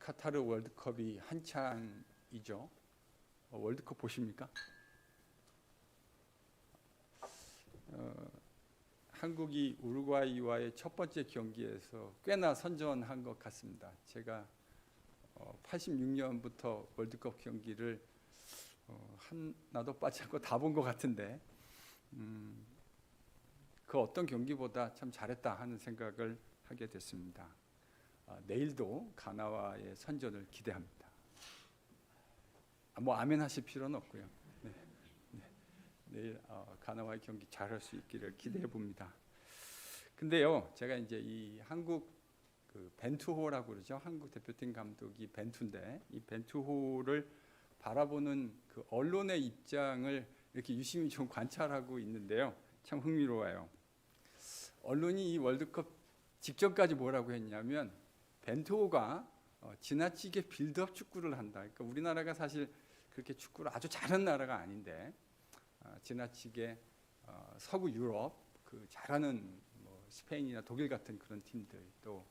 카타르 월드컵이 한창이죠. 월드컵 보십니까? 한국이 우루과이와의 첫 번째 경기에서 꽤나 선전한 것 같습니다. 제가 86년부터 월드컵 경기를 하나도 빠지 않고 다 본 것 같은데 그 어떤 경기보다 참 잘했다 하는 생각을 하게 됐습니다. 내일도 가나와의 선전을 기대합니다. 뭐 아멘 하실 필요는 없고요. 내일 가나와의 경기 잘할 수 있기를 기대해 봅니다. 근데요, 제가 이제 이 한국 벤투호라고 그러죠. 한국 대표팀 감독이 벤투인데 이 벤투호를 바라보는 그 언론의 입장을 이렇게 유심히 좀 관찰하고 있는데요. 참 흥미로워요. 언론이 이 월드컵 직전까지 뭐라고 했냐면 벤투호가 지나치게 빌드업 축구를 한다. 그러니까 우리나라가 사실 그렇게 축구를 아주 잘하는 나라가 아닌데 지나치게 서구 유럽 그 잘하는 뭐 스페인이나 독일 같은 그런 팀들 또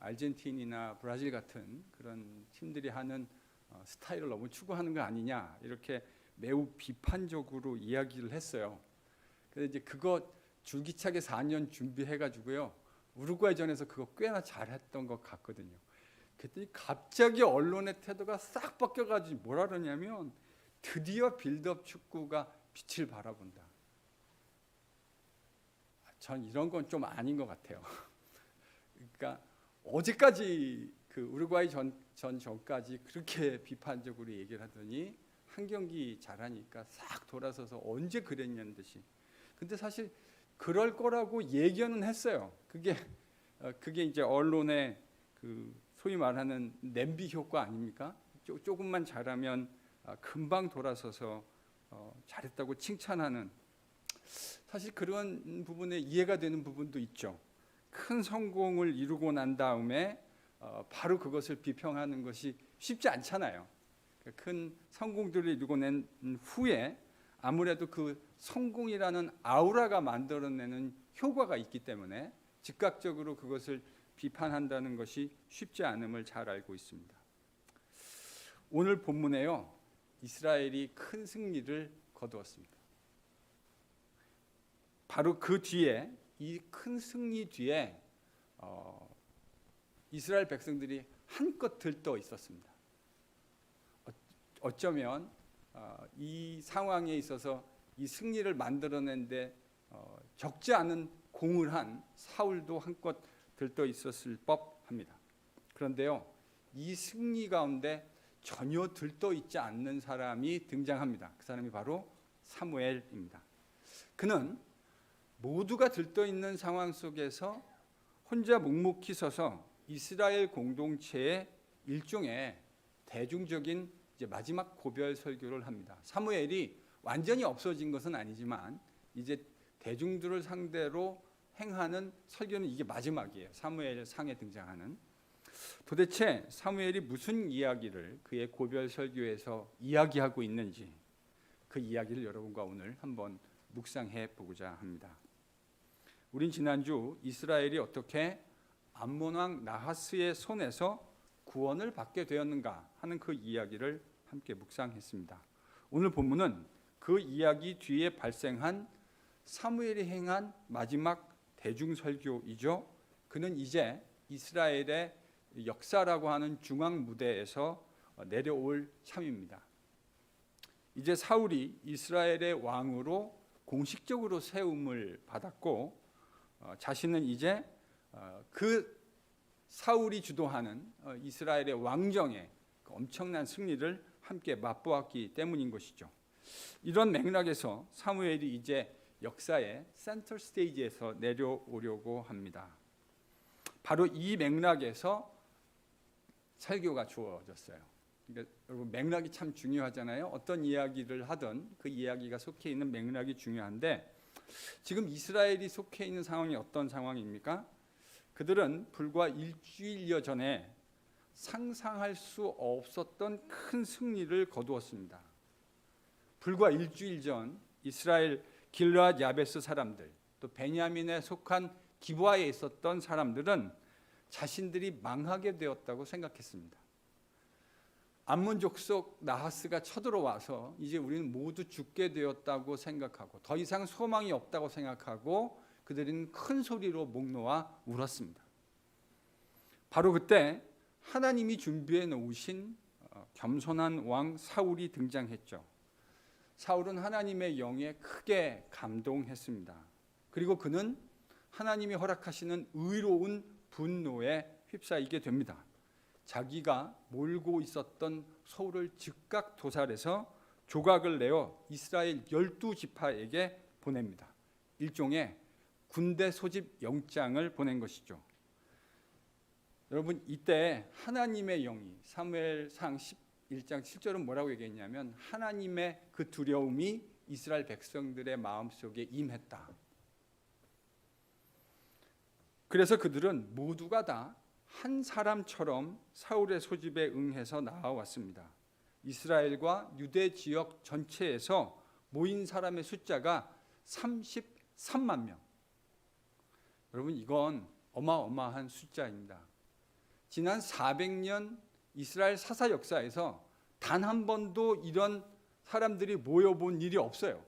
아르헨티나나 브라질 같은 그런 팀들이 하는 스타일을 너무 추구하는 거 아니냐 이렇게 매우 비판적으로 이야기를 했어요. 그런데 이제 그거 줄기차게 4년 준비해가지고요 우루과이전에서 그거 꽤나 잘했던 것 같거든요. 그랬더니 갑자기 언론의 태도가 싹 바뀌어가지고 뭐라 그러냐면 드디어 빌드업 축구가 빛을 발아본다. 전 이런 건 좀 아닌 것 같아요. 그러니까 어제까지 그 우루과이 전까지 그렇게 비판적으로 얘기를 하더니 한 경기 잘하니까 싹 돌아서서 언제 그랬냐는 듯이. 근데 사실 그럴 거라고 예견은 했어요. 그게 이제 언론의 그 소위 말하는 냄비 효과 아닙니까? 조금만 잘하면 금방 돌아서서 잘했다고 칭찬하는. 사실 그런 부분에 이해가 되는 부분도 있죠. 큰 성공을 이루고 난 다음에 바로 그것을 비평하는 것이 쉽지 않잖아요. 큰 성공들을 이루고 난 후에 아무래도 그 성공이라는 아우라가 만들어내는 효과가 있기 때문에 즉각적으로 그것을 비판한다는 것이 쉽지 않음을 잘 알고 있습니다. 오늘 본문에요, 이스라엘이 큰 승리를 거두었습니다. 바로 그 뒤에 이 큰 승리 뒤에 이스라엘 백성들이 한껏 들떠 있었습니다. 어쩌면 이 상황에 있어서 이 승리를 만들어낸데 적지 않은 공을 한 사울도 한껏 들떠 있었을 법합니다. 그런데요, 이 승리 가운데 전혀 들떠 있지 않는 사람이 등장합니다. 그 사람이 바로 사무엘입니다. 그는 모두가 들떠 있는 상황 속에서 혼자 묵묵히 서서 이스라엘 공동체의 일종의 대중적인 이제 마지막 고별 설교를 합니다. 사무엘이 완전히 없어진 것은 아니지만 이제 대중들을 상대로 행하는 설교는 이게 마지막이에요. 사무엘 상에 등장하는. 도대체 사무엘이 무슨 이야기를 그의 고별 설교에서 이야기하고 있는지 그 이야기를 여러분과 오늘 한번 묵상해 보고자 합니다. 우린 지난주 이스라엘이 어떻게 암몬 왕 나하스의 손에서 구원을 받게 되었는가 하는 그 이야기를 함께 묵상했습니다. 오늘 본문은 그 이야기 뒤에 발생한 사무엘이 행한 마지막 대중설교이죠. 그는 이제 이스라엘의 역사라고 하는 중앙 무대에서 내려올 참입니다. 이제 사울이 이스라엘의 왕으로 공식적으로 세움을 받았고 자신은 이제 그 사울이 주도하는 이스라엘의 왕정의 엄청난 승리를 함께 맛보았기 때문인 것이죠. 이런 맥락에서 사무엘이 이제 역사의 센터 스테이지에서 내려오려고 합니다. 바로 이 맥락에서 설교가 주어졌어요. 그러니까 여러분 맥락이 참 중요하잖아요. 어떤 이야기를 하든 그 이야기가 속해 있는 맥락이 중요한데 지금 이스라엘이 속해 있는 상황이 어떤 상황입니까? 그들은 불과 일주일여 전에 상상할 수 없었던 큰 승리를 거두었습니다. 불과 일주일 전 이스라엘 길르앗 야베스 사람들 또 베냐민에 속한 기브아에 있었던 사람들은 자신들이 망하게 되었다고 생각했습니다. 암몬 족속 나하스가 쳐들어와서 이제 우리는 모두 죽게 되었다고 생각하고 더 이상 소망이 없다고 생각하고 그들은 큰 소리로 목 놓아 울었습니다. 바로 그때 하나님이 준비해 놓으신 겸손한 왕 사울이 등장했죠. 사울은 하나님의 영에 크게 감동했습니다. 그리고 그는 하나님이 허락하시는 의로운 분노에 휩싸이게 됩니다. 자기가 몰고 있었던 소를 즉각 도살해서 조각을 내어 이스라엘 12지파에게 보냅니다. 일종의 군대 소집 영장을 보낸 것이죠. 여러분, 이때 하나님의 영이 사무엘상 11장 7절은 뭐라고 얘기했냐면 하나님의 그 두려움이 이스라엘 백성들의 마음속에 임했다. 그래서 그들은 모두가 다 한 사람처럼 사울의 소집에 응해서 나아왔습니다. 이스라엘과 유대 지역 전체에서 모인 사람의 숫자가 33만 명. 여러분, 이건 어마어마한 숫자입니다. 지난 400년 이스라엘 사사 역사에서 단 한 번도 이런 사람들이 모여본 일이 없어요.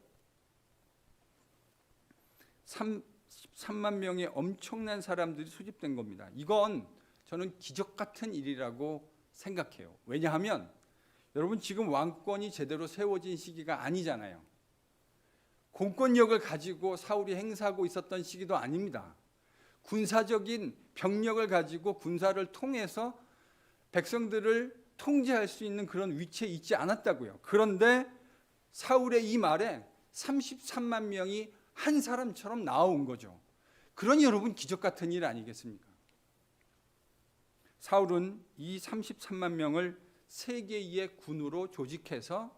3만 명의 엄청난 사람들이 소집된 겁니다. 이건 저는 기적 같은 일이라고 생각해요. 왜냐하면 여러분, 지금 왕권이 제대로 세워진 시기가 아니잖아요. 공권력을 가지고 사울이 행사하고 있었던 시기도 아닙니다. 군사적인 병력을 가지고 군사를 통해서 백성들을 통제할 수 있는 그런 위치에 있지 않았다고요. 그런데 사울의 이 말에 33만 명이 한 사람처럼 나온 거죠. 그러니 여러분, 기적 같은 일 아니겠습니까? 사울은 이 33만 명을 3개의 군으로 조직해서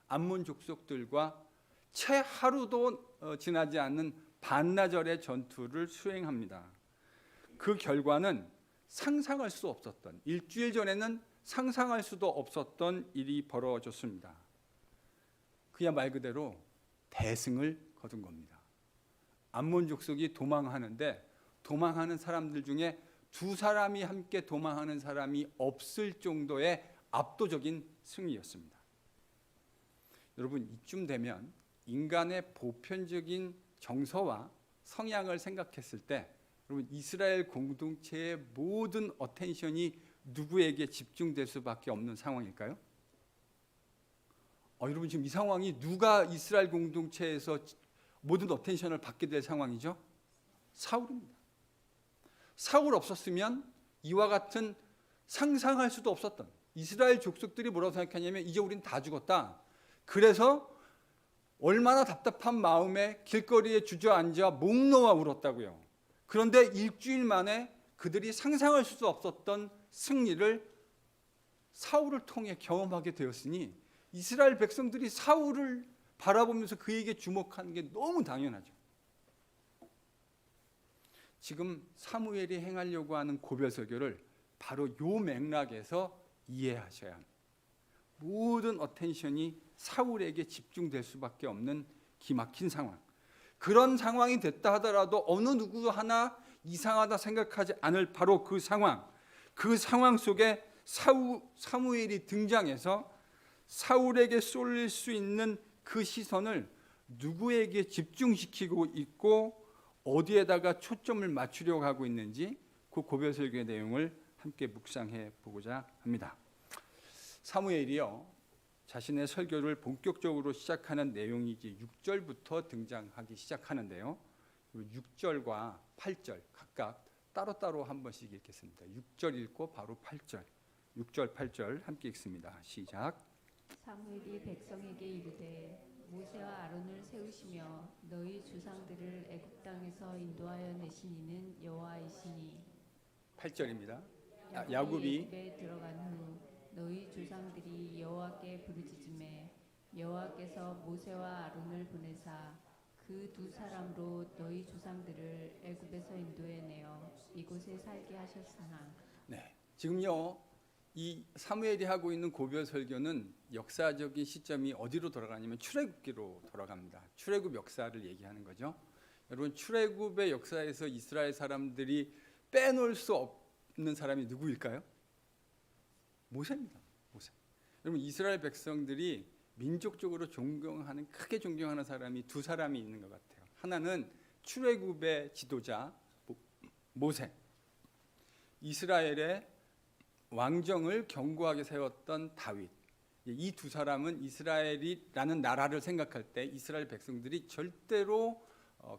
암몬 족속들과 채 하루도 지나지 않는 반나절의 전투를 수행합니다. 그 결과는 상상할 수 없었던, 일주일 전에는 상상할 수도 없었던 일이 벌어졌습니다. 그야 말 그대로 대승을 거둔 겁니다. 암몬 족속이 도망하는데 도망하는 사람들 중에 2사람이 함께 도망하는 사람이 없을 정도의 압도적인 승리였습니다. 여러분, 이쯤 되면 인간의 보편적인 정서와 성향을 생각했을 때 여러분, 이스라엘 공동체의 모든 어텐션이 누구에게 집중될 수밖에 없는 상황일까요? 여러분, 지금 이 상황이 누가 이스라엘 공동체에서 모든 어텐션을 받게 될 상황이죠? 사울입니다. 사울 없었으면 이와 같은 상상할 수도 없었던, 이스라엘 족속들이 뭐라고 생각하냐면 이제 우린 다 죽었다. 그래서 얼마나 답답한 마음에 길거리에 주저앉아 목 놓아 울었다고요. 그런데 일주일 만에 그들이 상상할 수도 없었던 승리를 사울을 통해 경험하게 되었으니 이스라엘 백성들이 사울을 바라보면서 그에게 주목하는 게 너무 당연하죠. 지금 사무엘이 행하려고 하는 고별설교를 바로 요 맥락에서 이해하셔야 합니다. 모든 어텐션이 사울에게 집중될 수밖에 없는 기막힌 상황. 그런 상황이 됐다 하더라도 어느 누구 하나 이상하다 생각하지 않을 바로 그 상황 속에 사무엘이 등장해서 사울에게 쏠릴 수 있는 그 시선을 누구에게 집중시키고 있고 어디에다가 초점을 맞추려고 하고 있는지 그 고별설교의 내용을 함께 묵상해 보고자 합니다. 사무엘이요, 자신의 설교를 본격적으로 시작하는 내용이지 6절부터 등장하기 시작하는데요. 6절과 8절 각각 따로따로 한 번씩 읽겠습니다. 6절 읽고 바로 8절, 6절 8절 함께 읽습니다. 시작. 사무엘이 백성에게 이르되 모세와 아론을 세우시며 너희 주상들을 애굽 땅에서 인도하여 내신 이는 여호와이시니. 8절입니다. 야곱이 애굽에 들어간 후 너희 조상들이 여호와께 부르짖음에 여호와께서 모세와 아론을 보내사 그 2사람으로 너희 조상들을 애굽에서 인도해내어 이곳에 살게 하셨으나. 네, 지금요 이 사무엘이 하고 있는 고별 설교는 역사적인 시점이 어디로 돌아가냐면 출애굽기로 돌아갑니다. 출애굽 역사를 얘기하는 거죠. 여러분, 출애굽의 역사에서 이스라엘 사람들이 빼놓을 수 없는 사람이 누구일까요? 모세입니다. 모세. 여러분 이스라엘 백성들이 민족적으로 존경하는 크게 존경하는 사람이 두 사람이 있는 것 같아요. 하나는 출애굽의 지도자 모세, 이스라엘의 왕정을 견고하게 세웠던 다윗. 이 두 사람은 이스라엘이라는 나라를 생각할 때 이스라엘 백성들이 절대로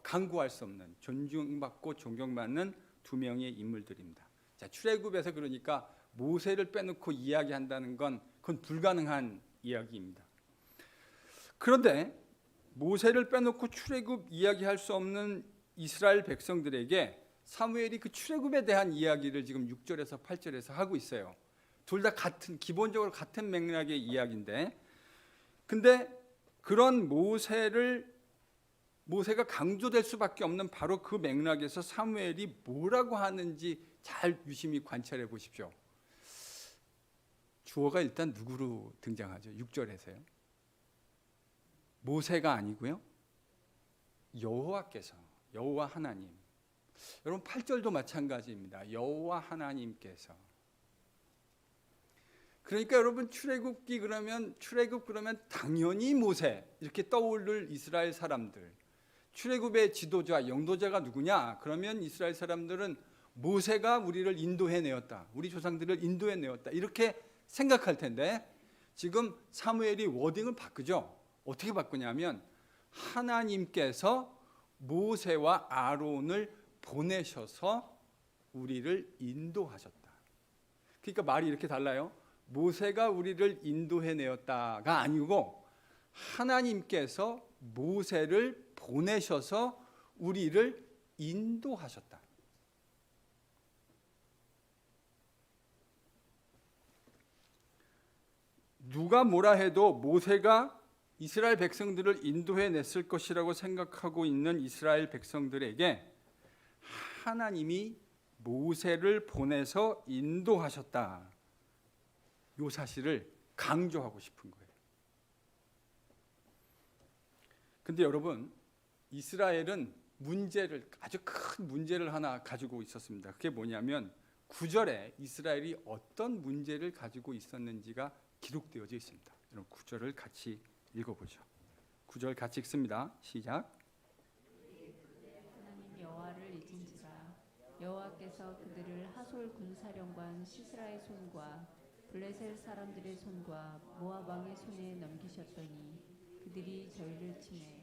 강구할 수 없는 존중받고 존경받는 두 명의 인물들입니다. 자, 출애굽에서 그러니까 모세를 빼놓고 이야기한다는 건 그건 불가능한 이야기입니다. 그런데 모세를 빼놓고 출애굽 이야기할 수 없는 이스라엘 백성들에게 사무엘이 그 출애굽에 대한 이야기를 지금 6절에서 8절에서 하고 있어요. 둘 다 기본적으로 같은 맥락의 이야기인데, 근데 그런 모세가 강조될 수밖에 없는 바로 그 맥락에서 사무엘이 뭐라고 하는지 잘 유심히 관찰해 보십시오. 주어가 일단 누구로 등장하죠? 6절에서요. 모세가 아니고요. 여호와께서, 여호와 하나님. 여러분 8절도 마찬가지입니다. 여호와 하나님께서. 그러니까 여러분 출애굽 그러면 당연히 모세 이렇게 떠오를 이스라엘 사람들. 출애굽의 지도자, 영도자가 누구냐? 그러면 이스라엘 사람들은 모세가 우리를 인도해 내었다. 우리 조상들을 인도해 내었다. 이렇게 생각할 텐데 지금 사무엘이 워딩을 바꾸죠. 어떻게 바꾸냐면 하나님께서 모세와 아론을 보내셔서 우리를 인도하셨다. 그러니까 말이 이렇게 달라요. 모세가 우리를 인도해 내었다가 아니고 하나님께서 모세를 보내셔서 우리를 인도하셨다. 누가 뭐라 해도 모세가 이스라엘 백성들을 인도해 냈을 것이라고 생각하고 있는 이스라엘 백성들에게 하나님이 모세를 보내서 인도하셨다. 이 사실을 강조하고 싶은 거예요. 근데 여러분, 이스라엘은 아주 큰 문제를 하나 가지고 있었습니다. 그게 뭐냐면 9절에 이스라엘이 어떤 문제를 가지고 있었는지가 기록되어져 있습니다. 여러분 9절을 같이 읽어보죠. 9절 같이 읽습니다. 시작. 하나님 여호와를 잊은지라 여호와께서 그들을 하솔 군사령관 시스라의 손과 블레셋 사람들의 손과 모압 왕의 손에 넘기셨더니 그들이 저희를 치매.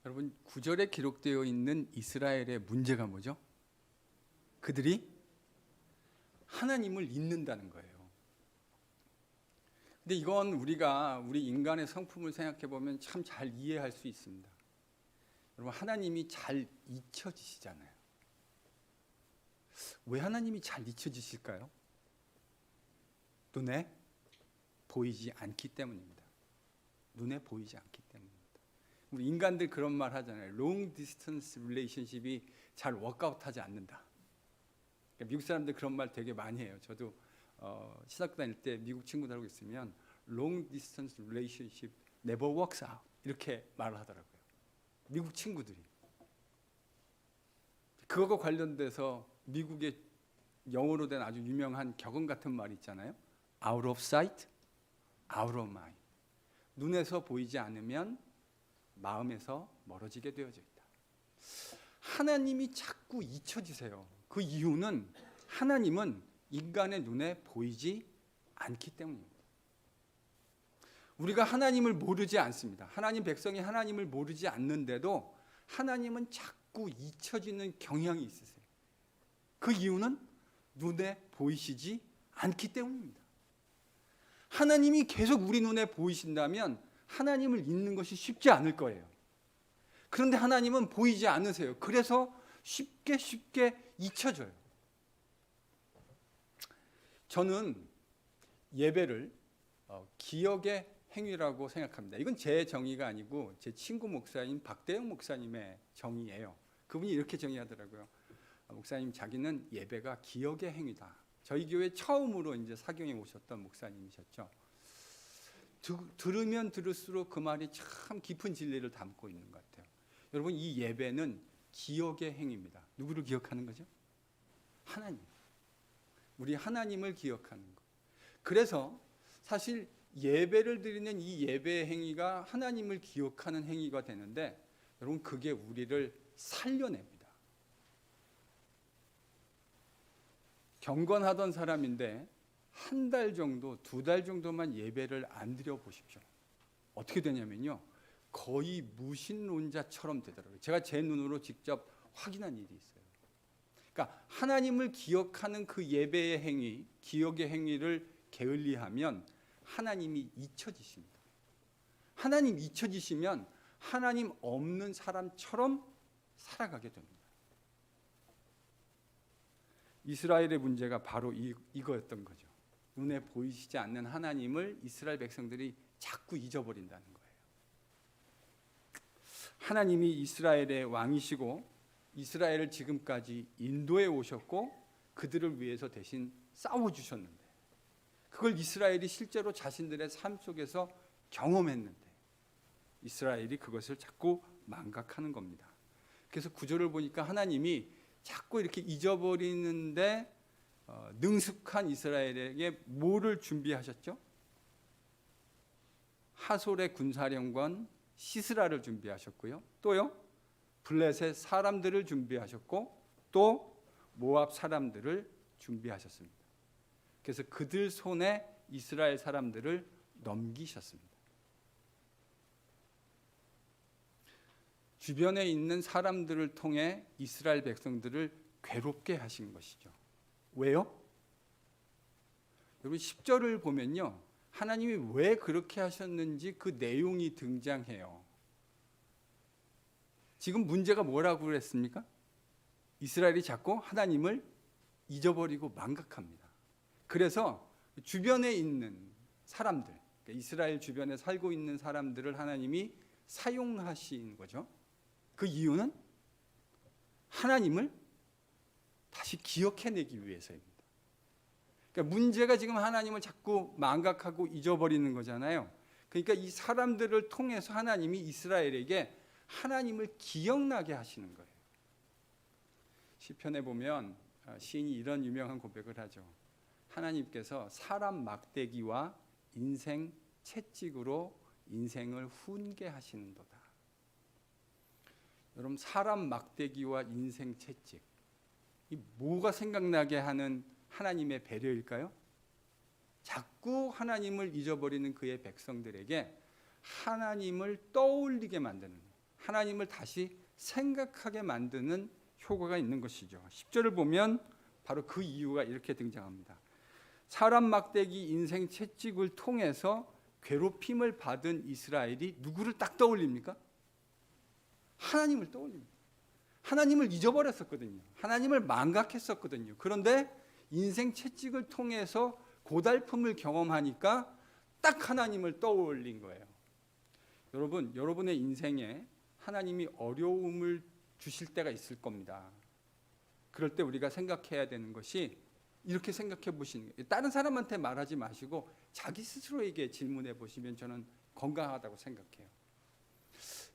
여러분 9절에 기록되어 있는 이스라엘의 문제가 뭐죠? 그들이 하나님을 잊는다는 거예요. 근데 이건 우리 인간의 성품을 생각해 보면 참 잘 이해할 수 있습니다. 여러분 하나님이 잘 잊혀지시잖아요. 왜 하나님이 잘 잊혀지실까요? 눈에 보이지 않기 때문입니다. 눈에 보이지 않기 때문입니다. 우리 인간들 그런 말 하잖아요. long distance relationship이 잘 워크아웃하지 않는다. 그러니까 미국 사람들 그런 말 되게 많이 해요. 저도 신학교 다닐 때 미국 친구들하고 있으면 long distance relationship never works out 이렇게 말을 하더라고요. 미국 친구들이. 그거와 관련돼서 미국의 영어로 된 아주 유명한 격언 같은 말이 있잖아요. out of sight, out of mind. 눈에서 보이지 않으면 마음에서 멀어지게 되어져 있다. 하나님이 자꾸 잊혀지세요. 그 이유는 하나님은 인간의 눈에 보이지 않기 때문입니다. 우리가 하나님을 모르지 않습니다. 하나님 백성이 하나님을 모르지 않는데도 하나님은 자꾸 잊혀지는 경향이 있으세요. 그 이유는 눈에 보이시지 않기 때문입니다. 하나님이 계속 우리 눈에 보이신다면 하나님을 잊는 것이 쉽지 않을 거예요. 그런데 하나님은 보이지 않으세요. 그래서 쉽게 잊혀져요. 저는 예배를 기억의 행위라고 생각합니다. 이건 제 정의가 아니고 제 친구 목사인 박대영 목사님의 정의예요. 그분이 이렇게 정의하더라고요. 목사님, 자기는 예배가 기억의 행위다. 저희 교회 처음으로 이제 사경에 오셨던 목사님이셨죠. 들으면 들을수록 그 말이 참 깊은 진리를 담고 있는 것 같아요. 여러분, 이 예배는 기억의 행위입니다. 누구를 기억하는 거죠? 하나님. 우리 하나님을 기억하는 것. 그래서 사실 예배를 드리는 이 예배 행위가 하나님을 기억하는 행위가 되는데 여러분 그게 우리를 살려냅니다. 경건하던 사람인데 한 달 정도, 2달 정도만 예배를 안 드려 보십시오. 어떻게 되냐면요, 거의 무신론자처럼 되더라고요. 제가 제 눈으로 직접 확인한 일이 있어요. 그러니까 하나님을 기억하는 그 예배의 행위, 기억의 행위를 게을리하면 하나님이 잊혀지십니다. 하나님 잊혀지시면 하나님 없는 사람처럼 살아가게 됩니다. 이스라엘의 문제가 바로 이거였던 거죠. 눈에 보이시지 않는 하나님을 이스라엘 백성들이 자꾸 잊어버린다는 거예요. 하나님이 이스라엘의 왕이시고 이스라엘을 지금까지 인도해 오셨고 그들을 위해서 대신 싸워주셨는데 그걸 이스라엘이 실제로 자신들의 삶 속에서 경험했는데 이스라엘이 그것을 자꾸 망각하는 겁니다. 그래서 구절을 보니까 하나님이 자꾸 이렇게 잊어버리는데 능숙한 이스라엘에게 뭐를 준비하셨죠? 하솔의 군사령관 시스라를 준비하셨고요. 또요, 블레셋 사람들을 준비하셨고 또 모압 사람들을 준비하셨습니다. 그래서 그들 손에 이스라엘 사람들을 넘기셨습니다. 주변에 있는 사람들을 통해 이스라엘 백성들을 괴롭게 하신 것이죠. 왜요? 여러분 10절을 보면요, 하나님이 왜 그렇게 하셨는지 그 내용이 등장해요. 지금 문제가 뭐라고 그랬습니까? 이스라엘이 자꾸 하나님을 잊어버리고 망각합니다. 그래서 주변에 있는 사람들, 그러니까 이스라엘 주변에 살고 있는 사람들을 하나님이 사용하신 거죠. 그 이유는 하나님을 다시 기억해내기 위해서입니다. 그러니까 문제가 지금 하나님을 자꾸 망각하고 잊어버리는 거잖아요. 그러니까 이 사람들을 통해서 하나님이 이스라엘에게 하나님을 기억나게 하시는 거예요. 시편에 보면 시인이 이런 유명한 고백을 하죠. 하나님께서 사람 막대기와 인생 채찍으로 인생을 훈계하시는도다. 여러분 사람 막대기와 인생 채찍, 이 뭐가 생각나게 하는 하나님의 배려일까요? 자꾸 하나님을 잊어버리는 그의 백성들에게 하나님을 떠올리게 만드는, 하나님을 다시 생각하게 만드는 효과가 있는 것이죠. 10절을 보면 바로 그 이유가 이렇게 등장합니다. 사람 막대기 인생 채찍을 통해서 괴롭힘을 받은 이스라엘이 누구를 딱 떠올립니까? 하나님을 떠올립니다. 하나님을 잊어버렸었거든요. 하나님을 망각했었거든요. 그런데 인생 채찍을 통해서 고달픔을 경험하니까 딱 하나님을 떠올린 거예요. 여러분, 여러분의 인생에 하나님이 어려움을 주실 때가 있을 겁니다. 그럴 때 우리가 생각해야 되는 것이 이렇게 생각해 보시는 거예요. 다른 사람한테 말하지 마시고 자기 스스로에게 질문해 보시면 저는 건강하다고 생각해요.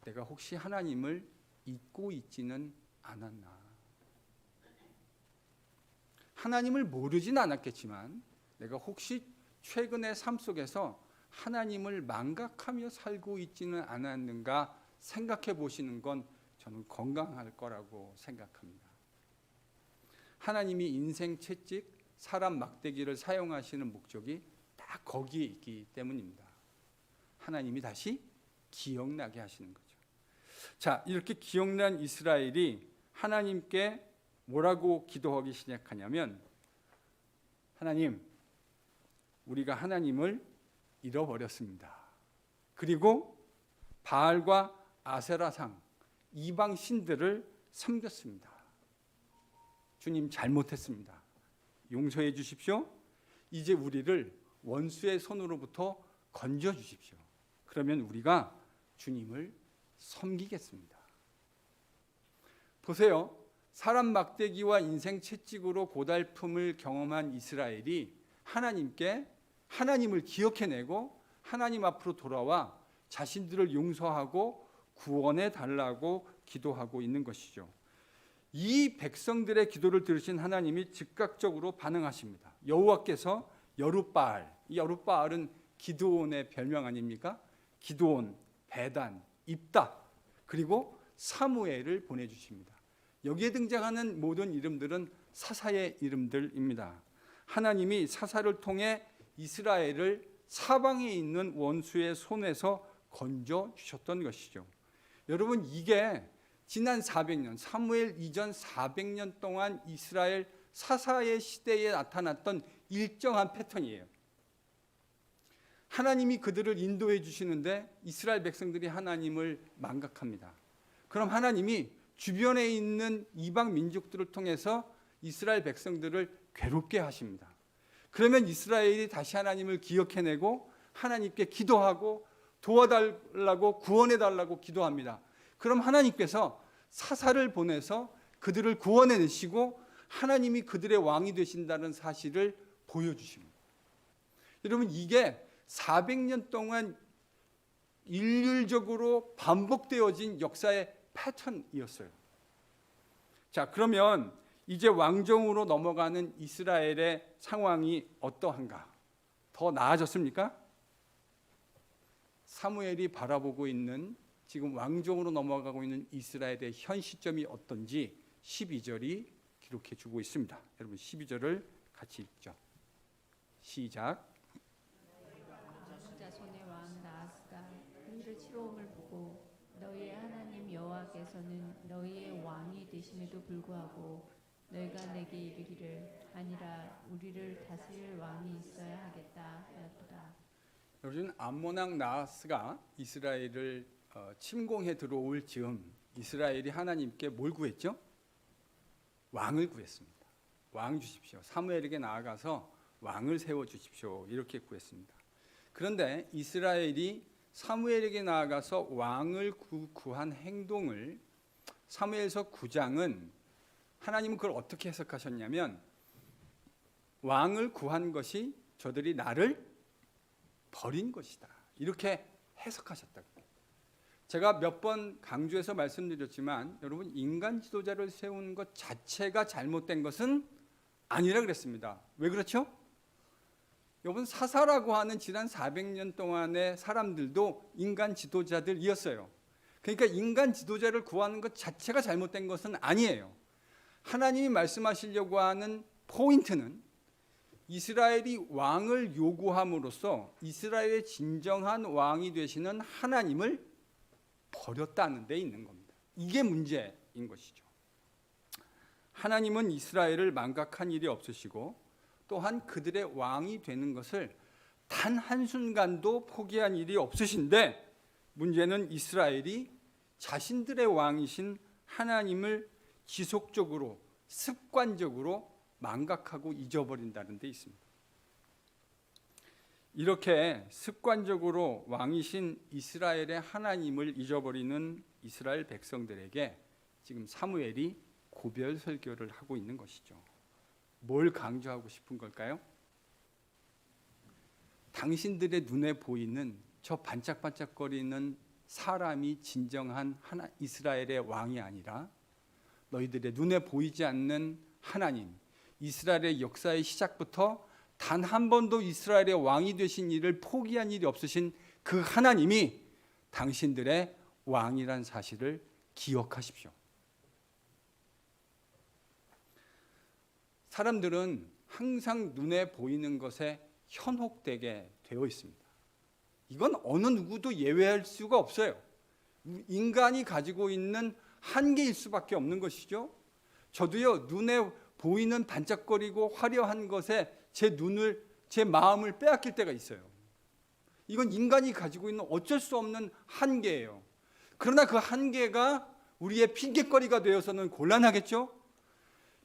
내가 혹시 하나님을 잊고 있지는 않았나? 하나님을 모르진 않았겠지만 내가 혹시 최근의 삶 속에서 하나님을 망각하며 살고 있지는 않았는가 생각해 보시는 건 저는 건강할 거라고 생각합니다. 하나님이 인생 채찍, 사람 막대기를 사용하시는 목적이 다 거기에 있기 때문입니다. 하나님이 다시 기억나게 하시는 거죠. 자, 이렇게 기억난 이스라엘이 하나님께 뭐라고 기도하기 시작하냐면, 하나님, 우리가 하나님을 잃어버렸습니다. 그리고 바알과 아세라상, 이방 신들을 섬겼습니다. 주님, 잘못했습니다. 용서해 주십시오. 이제 우리를 원수의 손으로부터 건져 주십시오. 그러면 우리가 주님을 섬기겠습니다. 보세요. 사람 막대기와 인생 채찍으로 고달픔을 경험한 이스라엘이 하나님께 하나님을 기억해내고 하나님 앞으로 돌아와 자신들을 용서하고 구원해 달라고 기도하고 있는 것이죠. 이 백성들의 기도를 들으신 하나님이 즉각적으로 반응하십니다. 여호와께서 여룻바알, 이 여룻바알은 기드온의 별명 아닙니까? 기드온, 베단, 입다, 그리고 사무엘을 보내주십니다. 여기에 등장하는 모든 이름들은 사사의 이름들입니다. 하나님이 사사를 통해 이스라엘을 사방에 있는 원수의 손에서 건져주셨던 것이죠. 여러분, 이게 지난 400년, 사무엘 이전 400년 동안 이스라엘 사사의 시대에 나타났던 일정한 패턴이에요. 하나님이 그들을 인도해 주시는데 이스라엘 백성들이 하나님을 망각합니다. 그럼 하나님이 주변에 있는 이방 민족들을 통해서 이스라엘 백성들을 괴롭게 하십니다. 그러면 이스라엘이 다시 하나님을 기억해내고 하나님께 기도하고 도와달라고 구원해달라고 기도합니다. 그럼 하나님께서 사사를 보내서 그들을 구원해내시고 하나님이 그들의 왕이 되신다는 사실을 보여주십니다. 여러분, 이게 400년 동안 일률적으로 반복되어진 역사의 패턴이었어요. 자, 그러면 이제 왕정으로 넘어가는 이스라엘의 상황이 어떠한가? 더 나아졌습니까? 사무엘이 바라보고 있는 지금 왕정으로 넘어가고 있는 이스라엘의 현 시점이 어떤지 12절이 기록해 주고 있습니다. 여러분, 12절을 같이 읽죠. 시작. 자손의 왕 나하스가 그들의 치러움을 보고 너희의 하나님 여호와께서는 너희의 왕이 되심에도 불구하고 너희가 내게 이르기를 아니라 우리를 다스릴 왕이 있어야 하겠다 하였도다. 여러분, 암몬 왕 나하스가 이스라엘을 침공해 들어올 즈음 이스라엘이 하나님께 뭘 구했죠? 왕을 구했습니다. 왕 주십시오. 사무엘에게 나아가서 왕을 세워 주십시오. 이렇게 구했습니다. 그런데 이스라엘이 사무엘에게 나아가서 왕을 구한 행동을 사무엘서 9장은 하나님은 그걸 어떻게 해석하셨냐면 왕을 구한 것이 저들이 나를 버린 것이다. 이렇게 해석하셨다고. 제가 몇 번 강조해서 말씀드렸지만 여러분, 인간 지도자를 세운 것 자체가 잘못된 것은 아니라 그랬습니다. 왜 그렇죠? 여러분, 사사라고 하는 지난 400년 동안의 사람들도 인간 지도자들이었어요. 그러니까 인간 지도자를 구하는 것 자체가 잘못된 것은 아니에요. 하나님이 말씀하시려고 하는 포인트는 이스라엘이 왕을 요구함으로써 이스라엘의 진정한 왕이 되시는 하나님을 버렸다는 데 있는 겁니다. 이게 문제인 것이죠. 하나님은 이스라엘을 망각한 일이 없으시고 또한 그들의 왕이 되는 것을 단 한순간도 포기한 일이 없으신데 문제는 이스라엘이 자신들의 왕이신 하나님을 지속적으로 습관적으로 망각하고 잊어버린다는 데 있습니다. 이렇게 습관적으로 왕이신 이스라엘의 하나님을 잊어버리는 이스라엘 백성들에게 지금 사무엘이 고별 설교를 하고 있는 것이죠. 뭘 강조하고 싶은 걸까요? 당신들의 눈에 보이는 저 반짝반짝거리는 사람이 진정한 이스라엘의 왕이 아니라 너희들의 눈에 보이지 않는 하나님, 이스라엘의 역사의 시작부터 단 한 번도 이스라엘의 왕이 되신 일을 포기한 일이 없으신 그 하나님이 당신들의 왕이란 사실을 기억하십시오. 사람들은 항상 눈에 보이는 것에 현혹되게 되어 있습니다. 이건 어느 누구도 예외할 수가 없어요. 인간이 가지고 있는 한계일 수밖에 없는 것이죠. 저도요, 눈에 보이는 반짝거리고 화려한 것에 제 마음을 빼앗길 때가 있어요. 이건 인간이 가지고 있는 어쩔 수 없는 한계예요. 그러나 그 한계가 우리의 핑계거리가 되어서는 곤란하겠죠.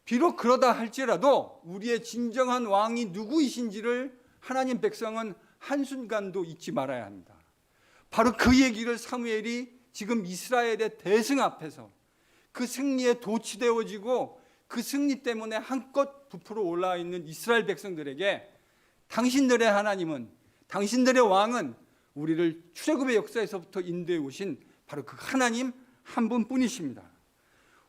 비록 그러다 할지라도 우리의 진정한 왕이 누구이신지를 하나님 백성은 한순간도 잊지 말아야 합니다. 바로 그 얘기를 사무엘이 지금 이스라엘의 대승 앞에서 그 승리에 도취되어지고 그 승리 때문에 한껏 부풀어 올라와 있는 이스라엘 백성들에게 당신들의 하나님은, 당신들의 왕은 우리를 출애굽의 역사에서부터 인도해 오신 바로 그 하나님 한 분뿐이십니다.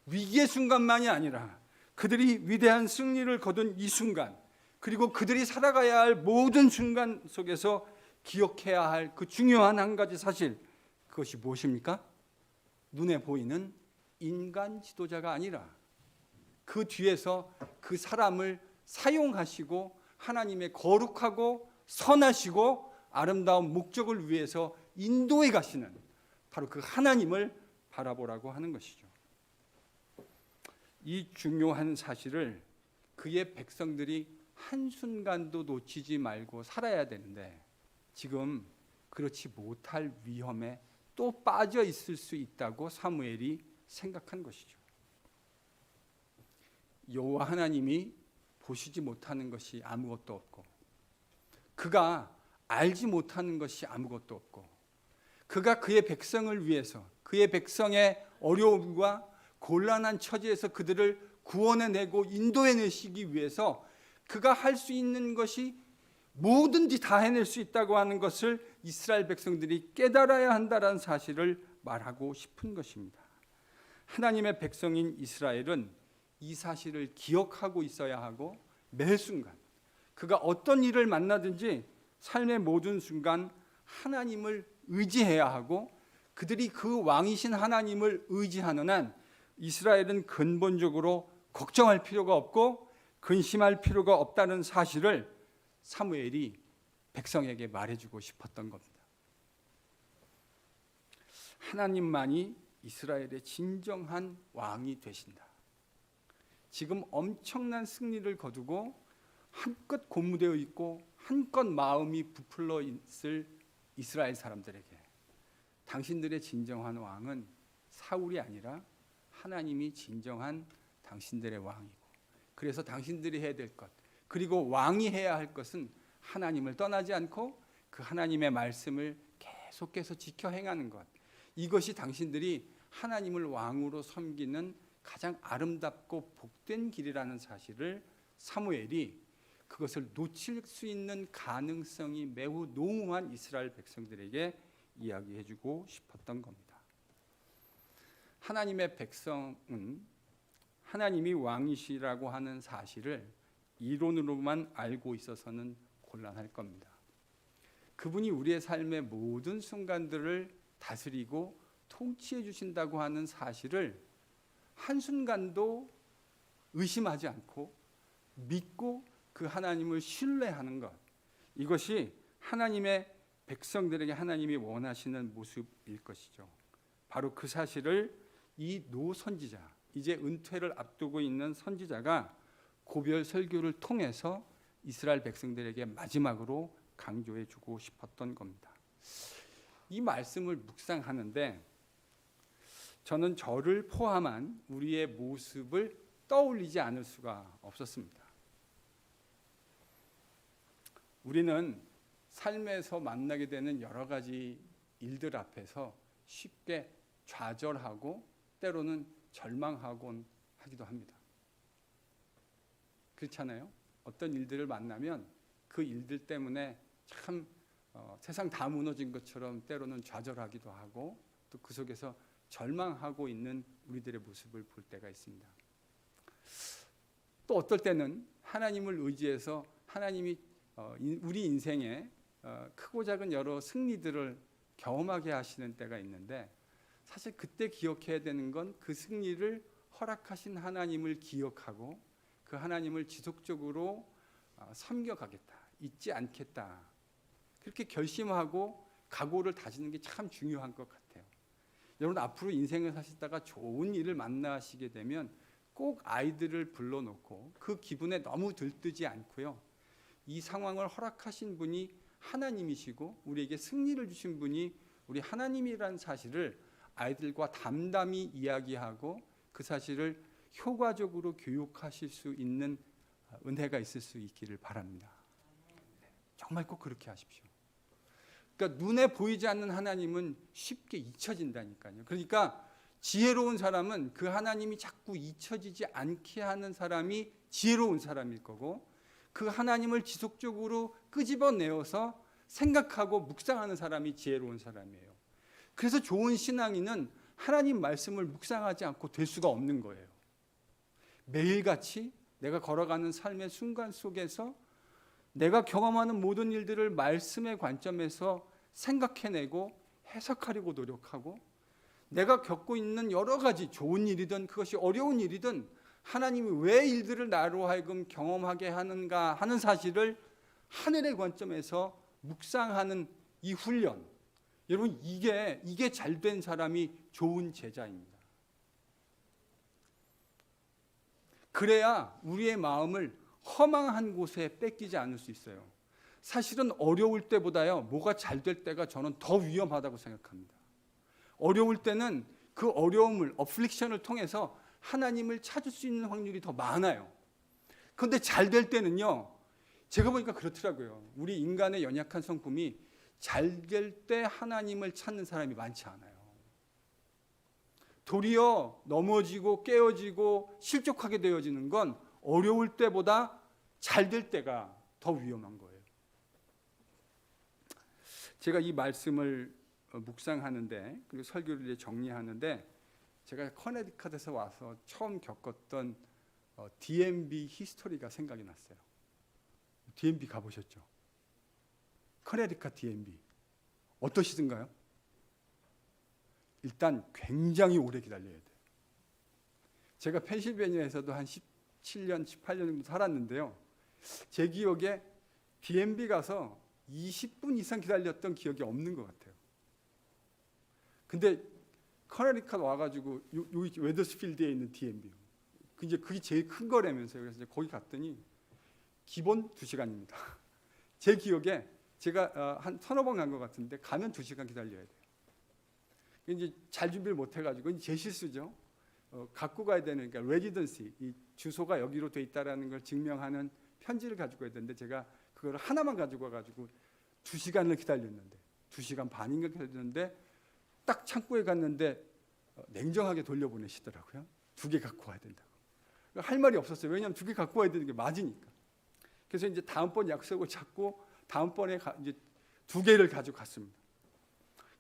위기의 순간만이 아니라 그들이 위대한 승리를 거둔 이 순간, 그리고 그들이 살아가야 할 모든 순간 속에서 기억해야 할 그 중요한 한 가지 사실, 그것이 무엇입니까? 눈에 보이는 인간 지도자가 아니라 그 뒤에서 그 사람을 사용하시고 하나님의 거룩하고 선하시고 아름다운 목적을 위해서 인도해 가시는 바로 그 하나님을 바라보라고 하는 것이죠. 이 중요한 사실을 그의 백성들이 한순간도 놓치지 말고 살아야 되는데 지금 그렇지 못할 위험에 또 빠져 있을 수 있다고 사무엘이 생각한 것이죠. 여호와 하나님이 보시지 못하는 것이 아무것도 없고 그가 알지 못하는 것이 아무것도 없고 그가 그의 백성을 위해서 그의 백성의 어려움과 곤란한 처지에서 그들을 구원해내고 인도해내시기 위해서 그가 할 수 있는 것이 뭐든지 다 해낼 수 있다고 하는 것을 이스라엘 백성들이 깨달아야 한다는 사실을 말하고 싶은 것입니다. 하나님의 백성인 이스라엘은 이 사실을 기억하고 있어야 하고 매 순간 그가 어떤 일을 만나든지 삶의 모든 순간 하나님을 의지해야 하고 그들이 그 왕이신 하나님을 의지하는 한 이스라엘은 근본적으로 걱정할 필요가 없고 근심할 필요가 없다는 사실을 사무엘이 백성에게 말해주고 싶었던 겁니다. 하나님만이 이스라엘의 진정한 왕이 되신다. 지금 엄청난 승리를 거두고 한껏 고무되어 있고 한껏 마음이 부풀러 있을 이스라엘 사람들에게 당신들의 진정한 왕은 사울이 아니라 하나님이 진정한 당신들의 왕이고 그래서 당신들이 해야 될 것 그리고 왕이 해야 할 것은 하나님을 떠나지 않고 그 하나님의 말씀을 계속해서 지켜 행하는 것 이것이 당신들이 하나님을 왕으로 섬기는 가장 아름답고 복된 길이라는 사실을 사무엘이 그것을 놓칠 수 있는 가능성이 매우 농후한 이스라엘 백성들에게 이야기해주고 싶었던 겁니다. 하나님의 백성은 하나님이 왕이시라고 하는 사실을 이론으로만 알고 있어서는 곤란할 겁니다. 그분이 우리의 삶의 모든 순간들을 다스리고 통치해 주신다고 하는 사실을 한순간도 의심하지 않고 믿고 그 하나님을 신뢰하는 것 이것이 하나님의 백성들에게 하나님이 원하시는 모습일 것이죠. 바로 그 사실을 이 노선지자 이제 은퇴를 앞두고 있는 선지자가 고별 설교를 통해서 이스라엘 백성들에게 마지막으로 강조해 주고 싶었던 겁니다. 이 말씀을 묵상하는데 저는 저를 포함한 우리의 모습을 떠올리지 않을 수가 없었습니다. 우리는 삶에서 만나게 되는 여러 가지 일들 앞에서 쉽게 좌절하고 때로는 절망하곤 하기도 합니다. 그렇잖아요? 어떤 일들을 만나면 그 일들 때문에 참 세상 다 무너진 것처럼 때로는 좌절하기도 하고 또 그 속에서 절망하고 있는 우리들의 모습을 볼 때가 있습니다. 또 어떨 때는 하나님을 의지해서 하나님이 우리 인생에 크고 작은 여러 승리들을 경험하게 하시는 때가 있는데 사실 그때 기억해야 되는 건 그 승리를 허락하신 하나님을 기억하고 그 하나님을 지속적으로 섬겨가겠다, 잊지 않겠다 그렇게 결심하고 각오를 다지는 게 참 중요한 것 같아요. 여러분 앞으로 인생을 사시다가 좋은 일을 만나시게 되면 꼭 아이들을 불러놓고 그 기분에 너무 들뜨지 않고요. 이 상황을 허락하신 분이 하나님이시고 우리에게 승리를 주신 분이 우리 하나님이라는 사실을 아이들과 담담히 이야기하고 그 사실을 효과적으로 교육하실 수 있는 은혜가 있을 수 있기를 바랍니다. 정말 꼭 그렇게 하십시오. 그러니까 눈에 보이지 않는 하나님은 쉽게 잊혀진다니까요. 그러니까 지혜로운 사람은 그 하나님이 자꾸 잊혀지지 않게 하는 사람이 지혜로운 사람일 거고 그 하나님을 지속적으로 끄집어내어서 생각하고 묵상하는 사람이 지혜로운 사람이에요. 그래서 좋은 신앙인은 하나님 말씀을 묵상하지 않고 될 수가 없는 거예요. 매일같이 내가 걸어가는 삶의 순간 속에서 내가 경험하는 모든 일들을 말씀의 관점에서 생각해내고 해석하려고 노력하고, 내가 겪고 있는 여러 가지 좋은 일이든 그것이 어려운 일이든 하나님이 왜 일들을 나로 하여금 경험하게 하는가 하는 사실을 하늘의 관점에서 묵상하는 이 훈련, 여러분 이게 잘된 사람이 좋은 제자입니다. 그래야 우리의 마음을 허망한 곳에 뺏기지 않을 수 있어요. 사실은 어려울 때보다요, 뭐가 잘 될 때가 저는 더 위험하다고 생각합니다. 어려울 때는 그 어려움을, 어플릭션을 통해서 하나님을 찾을 수 있는 확률이 더 많아요. 그런데 잘 될 때는요, 제가 보니까 그렇더라고요. 우리 인간의 연약한 성품이 잘 될 때 하나님을 찾는 사람이 많지 않아요. 도리어 넘어지고 깨어지고 실족하게 되어지는 건 어려울 때보다 잘 될 때가 더 위험한 거예요. 제가 이 말씀을 묵상하는데, 그리고 설교를 이제 정리하는데, 제가 커네디컷에서 와서 처음 겪었던 DMB 히스토리가 생각이 났어요. DMB 가보셨죠? 커네디컷 DMB 어떠시던가요? 일단 굉장히 오래 기다려야 돼요. 제가 펜실베니아에서도 한 17년, 18년 정도 살았는데요. 제 기억에 DMB 가서 20분 이상 기다렸던 기억이 없는 것 같아요. 근데 커네디컷 와가지고 여기 웨더스필드에 있는 DMB, 이제 그게 제일 큰 거라면서요. 그래서 이제 거기 갔더니 기본 2시간입니다. 제 기억에 제가 한 서너 번 간 것 같은데 가면 2시간 기다려야 돼요. 이제 잘 준비를 못 해가지고 제 실수죠. 갖고 가야 되는, 그러니까 레지던시, 이 주소가 여기로 돼 있다라는 걸 증명하는 편지를 가지고 가야 되는데 제가 그걸 하나만 가지고 와가지고 2시간을 기다렸는데, 2시간 반인가 기다렸는데 딱 창고에 갔는데 냉정하게 돌려보내시더라고요. 2개 갖고 와야 된다고. 할 말이 없었어요. 왜냐하면 2개 갖고 와야 되는 게 맞으니까. 그래서 이제 다음번 약속을 잡고 다음번에 이제 2개를 가지고 갔습니다.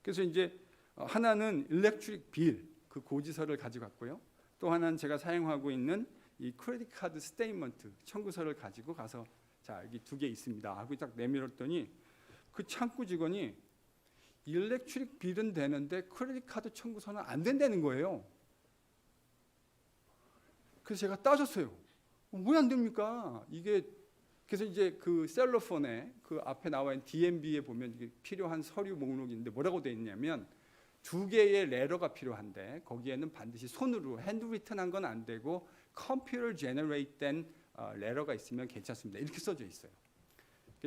그래서 이제 하나는 일렉트릭 빌, 그 고지서를 가지고 갔고요. 또 하나는 제가 사용하고 있는 이 크레딧 카드 스테이먼트 청구서를 가지고 가서, 자, 여기 2개 있습니다 하고 딱 내밀었더니 그 창구 직원이 일렉트릭 빌은 되는데 크레딧 카드 청구서는 안 된다는 거예요. 그래서 제가 따졌어요. 왜 안 됩니까? 이게, 그래서 이제 그 셀러폰에 그 앞에 나와 있는 DMB에 보면 이게 필요한 서류 목록이 있는데 뭐라고 돼 있냐면 2개의 레러가 필요한데 거기에는 반드시 손으로 핸드리튼한 건 안 되고 컴퓨터 제너레이트된 레러가 있으면 괜찮습니다. 이렇게 써져 있어요.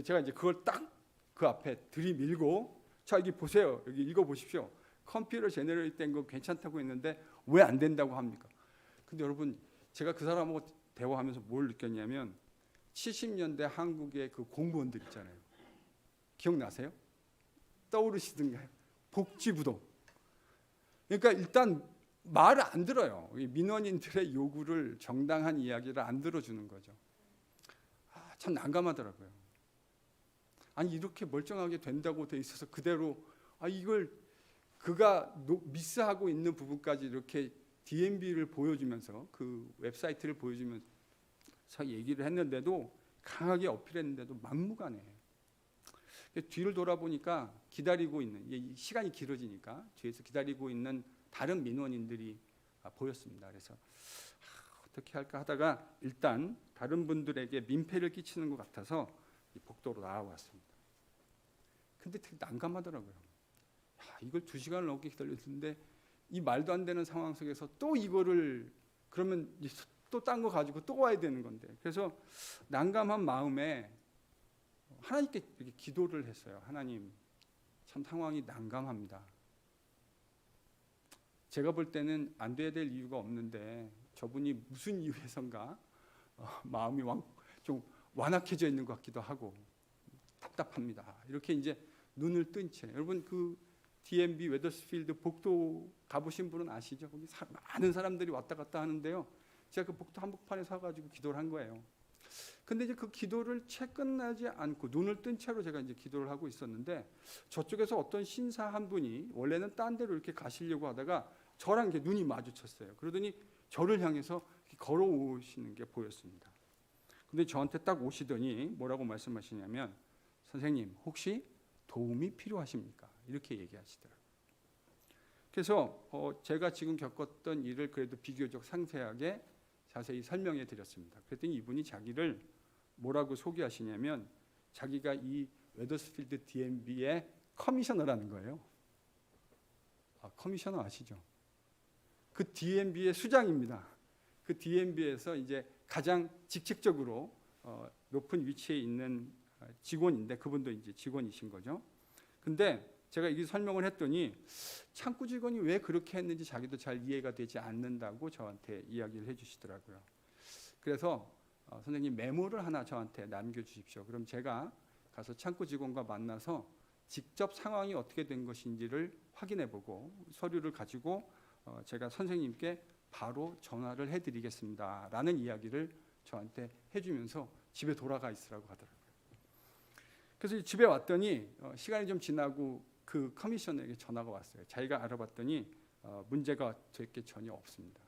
제가 이제 그걸 딱 그 앞에 들이밀고, 자, 여기 보세요. 여기 읽어 보십시오. 컴퓨터 제너레이트된 거 괜찮다고 했는데 왜 안 된다고 합니까? 근데 여러분, 제가 그 사람하고 대화하면서 뭘 느꼈냐면 70년대 한국의 그 공무원들 있잖아요. 기억나세요? 떠오르시던가요? 복지부동. 그러니까 일단 말을 안 들어요. 민원인들의 요구를, 정당한 이야기를 안 들어주는 거죠. 참 난감하더라고요. 아니 이렇게 멀쩡하게 된다고 돼 있어서 그대로 이걸 그가 미스하고 있는 부분까지 이렇게 DMB를 보여주면서, 그 웹사이트를 보여주면서 얘기를 했는데도, 강하게 어필했는데도 막무가내예요. 뒤를 돌아보니까 기다리고 있는, 시간이 길어지니까 뒤에서 기다리고 있는 다른 민원인들이 보였습니다. 그래서 어떻게 할까 하다가 일단 다른 분들에게 민폐를 끼치는 것 같아서 복도로 나와왔습니다. 근데 되게 난감하더라고요. 이걸 2시간을 넘게 기다렸는데 이 말도 안 되는 상황 속에서 또 이거를, 그러면 또 딴 거 가지고 또 와야 되는 건데, 그래서 난감한 마음에 하나님께 이렇게 기도를 했어요. 하나님, 참 상황이 난감합니다. 제가 볼 때는 안 돼야 될 이유가 없는데 저분이 무슨 이유에선가 마음이 좀 완악해져 있는 것 같기도 하고 답답합니다. 이렇게 이제 눈을 뜬 채, 여러분 그 DMB 웨더스필드 복도 가보신 분은 아시죠? 거기 많은 사람들이 왔다 갔다 하는데요. 제가 그 복도 한복판에 서가지고 기도를 한 거예요. 근데 이제 그 기도를 채 끝나지 않고 눈을 뜬 채로 제가 이제 기도를 하고 있었는데, 저쪽에서 어떤 신사 한 분이 원래는 딴 데로 이렇게 가시려고 하다가 저랑 이렇게 눈이 마주쳤어요. 그러더니 저를 향해서 걸어오시는 게 보였습니다. 근데 저한테 딱 오시더니 뭐라고 말씀하시냐면 선생님 혹시 도움이 필요하십니까? 이렇게 얘기하시더라고요. 그래서 제가 지금 겪었던 일을 그래도 비교적 상세하게 자세히 설명해 드렸습니다. 그랬더니 이분이 자기를 뭐라고 소개하시냐면 자기가 이 웨더스필드 DMB의 커미셔너라는 거예요. 커미셔너 아시죠? 그 DMB의 수장입니다. 그 DMB에서 이제 가장 직책적으로 높은 위치에 있는 직원인데 그분도 이제 직원이신 거죠. 근데 제가 이게 설명을 했더니 창구 직원이 왜 그렇게 했는지 자기도 잘 이해가 되지 않는다고 저한테 이야기를 해주시더라고요. 그래서 선생님 메모를 하나 저한테 남겨주십시오. 그럼 제가 가서 창구 직원과 만나서 직접 상황이 어떻게 된 것인지를 확인해보고 서류를 가지고 제가 선생님께 바로 전화를 해드리겠습니다. 라는 이야기를 저한테 해주면서 집에 돌아가 있으라고 하더라고요. 그래서 집에 왔더니 시간이 좀 지나고 그 커미셔너에게 전화가 왔어요. 자기가 알아봤더니 문제가 될 게 전혀 없습니다.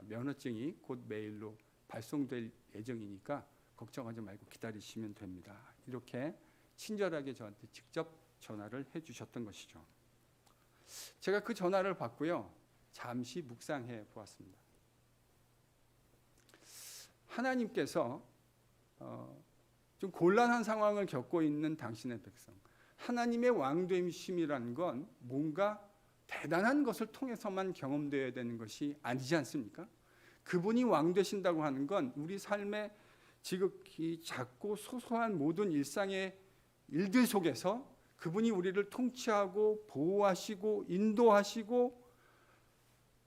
면허증이 곧 메일로 발송될 예정이니까 걱정하지 말고 기다리시면 됩니다. 이렇게 친절하게 저한테 직접 전화를 해주셨던 것이죠. 제가 그 전화를 받고요. 잠시 묵상해 보았습니다. 하나님께서 좀 곤란한 상황을 겪고 있는 당신의 백성, 하나님의 왕됨심이라는 건 뭔가 대단한 것을 통해서만 경험되어야 되는 것이 아니지 않습니까? 그분이 왕 되신다고 하는 건 우리 삶의 지극히 작고 소소한 모든 일상의 일들 속에서 그분이 우리를 통치하고 보호하시고 인도하시고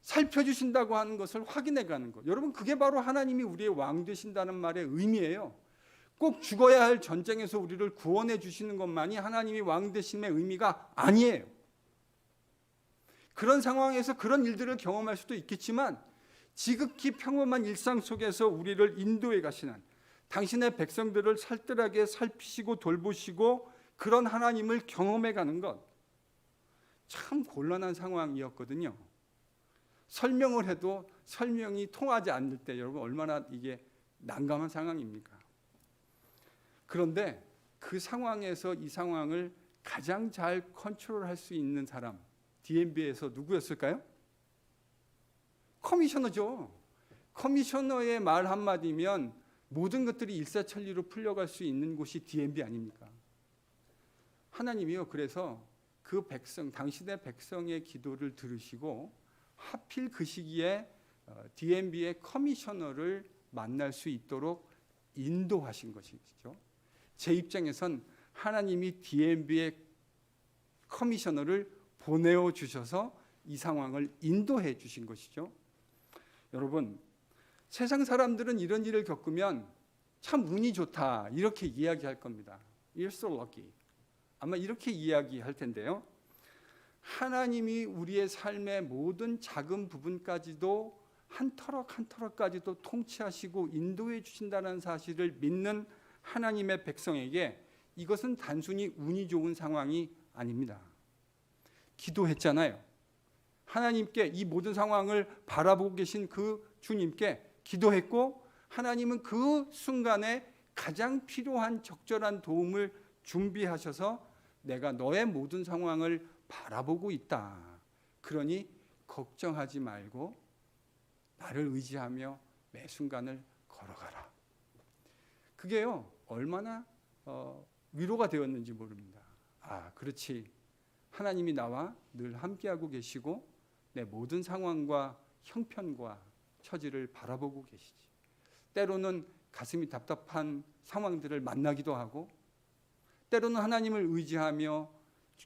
살펴주신다고 하는 것을 확인해가는 것. 여러분 그게 바로 하나님이 우리의 왕 되신다는 말의 의미예요. 꼭 죽어야 할 전쟁에서 우리를 구원해 주시는 것만이 하나님이 왕 되심의 의미가 아니에요. 그런 상황에서 그런 일들을 경험할 수도 있겠지만 지극히 평범한 일상 속에서 우리를 인도해 가시는 당신의 백성들을 살뜰하게 살피시고 돌보시고 그런 하나님을 경험해 가는 것 참 곤란한 상황이었거든요. 설명을 해도 설명이 통하지 않을 때 여러분 얼마나 이게 난감한 상황입니까? 그런데 그 상황에서 이 상황을 가장 잘 컨트롤할 수 있는 사람 DMB에서 누구였을까요? 커미셔너죠. 커미셔너의 말 한마디면 모든 것들이 일사천리로 풀려갈 수 있는 곳이 DMB 아닙니까? 하나님이요. 그래서 그 백성, 당신의 백성의 기도를 들으시고 하필 그 시기에 DMB의 커미셔너를 만날 수 있도록 인도하신 것이죠. 제 입장에선 하나님이 DMB의 커미셔너를 보내어 주셔서 이 상황을 인도해 주신 것이죠. 여러분, 세상 사람들은 이런 일을 겪으면 참 운이 좋다 이렇게 이야기할 겁니다. You're so lucky. 아마 이렇게 이야기할 텐데요. 하나님이 우리의 삶의 모든 작은 부분까지도 한 터럭 한 터럭까지도 통치하시고 인도해 주신다는 사실을 믿는 하나님의 백성에게 이것은 단순히 운이 좋은 상황이 아닙니다. 기도했잖아요. 하나님께 이 모든 상황을 바라보고 계신 그 주님께 기도했고 하나님은 그 순간에 가장 필요한 적절한 도움을 준비하셔서 내가 너의 모든 상황을 바라보고 있다. 그러니 걱정하지 말고 나를 의지하며 매 순간을 걸어가라. 그게요 얼마나 위로가 되었는지 모릅니다. 아, 그렇지. 하나님이 나와 늘 함께하고 계시고 내 모든 상황과 형편과 처지를 바라보고 계시지. 때로는 가슴이 답답한 상황들을 만나기도 하고 때로는 하나님을 의지하며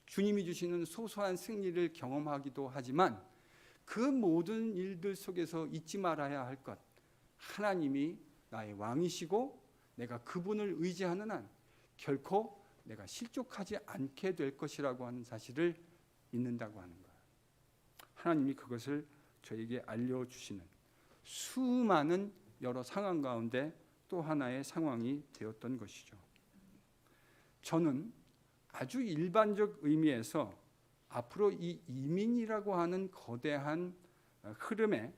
주님이 주시는 소소한 승리를 경험하기도 하지만 그 모든 일들 속에서 잊지 말아야 할 것, 하나님이 나의 왕이시고 내가 그분을 의지하는 한 결코 내가 실족하지 않게 될 것이라고 하는 사실을 믿는다고 하는 거예요. 하나님이 그것을 저에게 알려주시는 수많은 여러 상황 가운데 또 하나의 상황이 되었던 것이죠. 저는 아주 일반적 의미에서 앞으로 이 이민이라고 하는 거대한 흐름에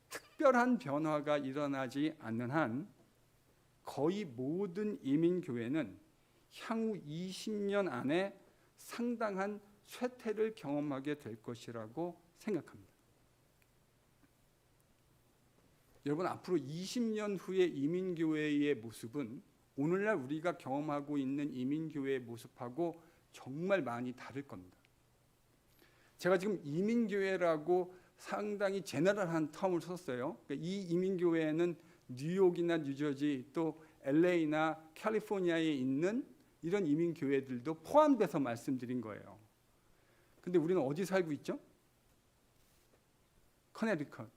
특별한 변화가 일어나지 않는 한 거의 모든 이민교회는 향후 20년 안에 상당한 쇠퇴를 경험하게 될 것이라고 생각합니다. 여러분, 앞으로 20년 후의 이민교회의 모습은 오늘날 우리가 경험하고 있는 이민교회의 모습하고 정말 많이 다를 겁니다. 제가 지금 이민교회라고 상당히 제너럴한 텀을 썼어요. 그러니까 이 이민교회는 뉴욕이나 뉴저지 또 LA나 캘리포니아에 있는 이런 이민교회들도 포함돼서 말씀드린 거예요. 근데 우리는 어디 살고 있죠? 커네디컷.